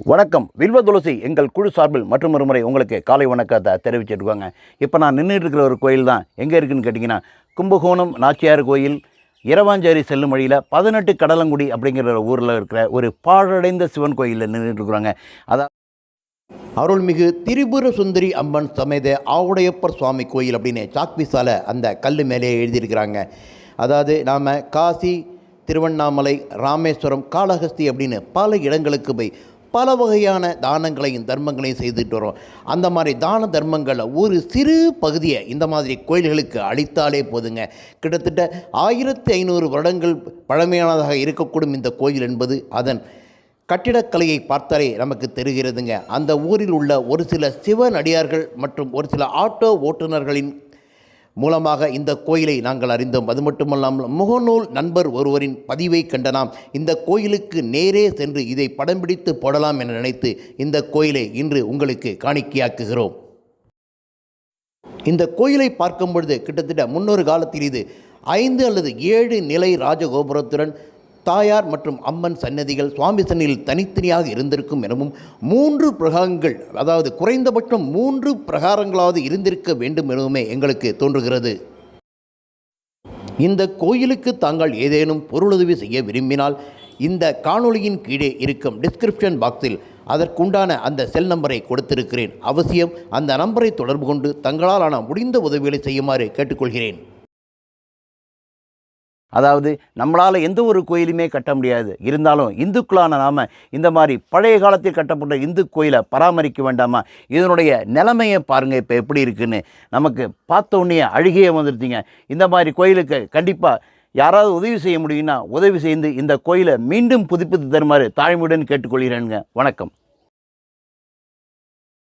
வணக்கம். வில்வ துளசி எங்கள் குழு சார்பில் மற்றும் ஒரு முறை உங்களுக்கு காலை வணக்கத்தை தெரிவிச்சிருக்காங்க. இப்போ நான் நின்றுட்டு இருக்கிற ஒரு கோயில் தான் எங்கே இருக்குதுன்னு கேட்டிங்கன்னா, கும்பகோணம் நாச்சியார் கோயில் இரவாஞ்சேரி செல்லும் வழியில் 18 கடலங்குடி அப்படிங்கிற ஊரில் இருக்கிற ஒரு பாழடைந்த சிவன் கோயிலில் நின்றுட்டு இருக்கிறாங்க. அதான் அருள்மிகு திரிபுர சுந்தரி அம்மன் சமேத ஆவுடையப்பர் சுவாமி கோயில் அப்படின்னு சாக்பீஸால் அந்த கல் மேலே எழுதியிருக்கிறாங்க. அதாவது நாம் காசி, திருவண்ணாமலை, ராமேஸ்வரம், காளஹஸ்தி அப்படின்னு பல இடங்களுக்கு போய் பல வகையான தானங்களையும் தர்மங்களையும் செய்துட்டு வரோம். அந்த மாதிரி தான தர்மங்களில் ஒரு சிறு பகுதியை இந்த மாதிரி கோயில்களுக்கு அளித்தாலே போதுங்க. கிட்டத்தட்ட 1500 வருடங்கள் பழமையானதாக இருக்கக்கூடும் இந்த கோயில் என்பது அதன் கட்டிடக்கலையை பார்த்தாலே நமக்கு தெரிகிறதுங்க. அந்த ஊரில் உள்ள ஒரு சில சிவனடியார்கள் மற்றும் ஒரு சில ஆட்டோ ஓட்டுநர்களின் மூலமாக இந்த கோயிலை நாங்கள் அறிந்தோம். அது மட்டுமல்லாமல் முகநூல் நண்பர் ஒருவரின் பதிவை கண்ட நாம் இந்த கோயிலுக்கு நேரே சென்று இதை படம் பிடித்து போடலாம் என நினைத்து இந்த கோயிலை இன்று உங்களுக்கு காணிக்கையாக்குகிறோம். இந்த கோயிலை பார்க்கும் பொழுது கிட்டத்தட்ட முன்னொரு காலத்தில் இது 5 அல்லது 7 நிலை ராஜகோபுரத்துடன் தாயார் மற்றும் அம்மன் சன்னதிகள் சுவாமி சன்னதியில் தனித்தனியாக இருந்திருக்கும் எனவும் 3 பிரகாரங்கள், அதாவது குறைந்தபட்சம் 3 பிரகாரங்களாவது இருந்திருக்க வேண்டும் எனவுமே எங்களுக்கு தோன்றுகிறது. இந்த கோயிலுக்கு தாங்கள் ஏதேனும் பொருளுதவி செய்ய விரும்பினால் இந்த காணொளியின் கீழே இருக்கும் டிஸ்கிரிப்ஷன் பாக்ஸில் அதற்குண்டான அந்த செல் நம்பரை கொடுத்திருக்கிறேன். அவசியம் அந்த நம்பரை தொடர்பு கொண்டு தங்களால் முடிந்த உதவிகளை செய்யுமாறு கேட்டுக்கொள்கிறேன். அதாவது நம்மளால் எந்த ஒரு கோயிலுமே கட்ட முடியாது. இருந்தாலும் இந்துக்களான நாம் இந்த மாதிரி பழைய காலத்தில் கட்டப்பட்ட இந்து கோயிலை பராமரிக்க வேண்டாமா? இதனுடைய நிலைமையை பாருங்கள் இப்போ எப்படி இருக்குன்னு. நமக்கு பார்த்த உடனே அழுகையே வந்துருச்சிங்க. இந்த மாதிரி கோயிலுக்கு கண்டிப்பாக யாராவது உதவி செய்ய முடியும்னா உதவி செய்து இந்த கோயிலை மீண்டும் புதுப்பித்து தருமாறு தாழ்மையுடன் கேட்டுக்கொள்கிறேனுங்க. வணக்கம்.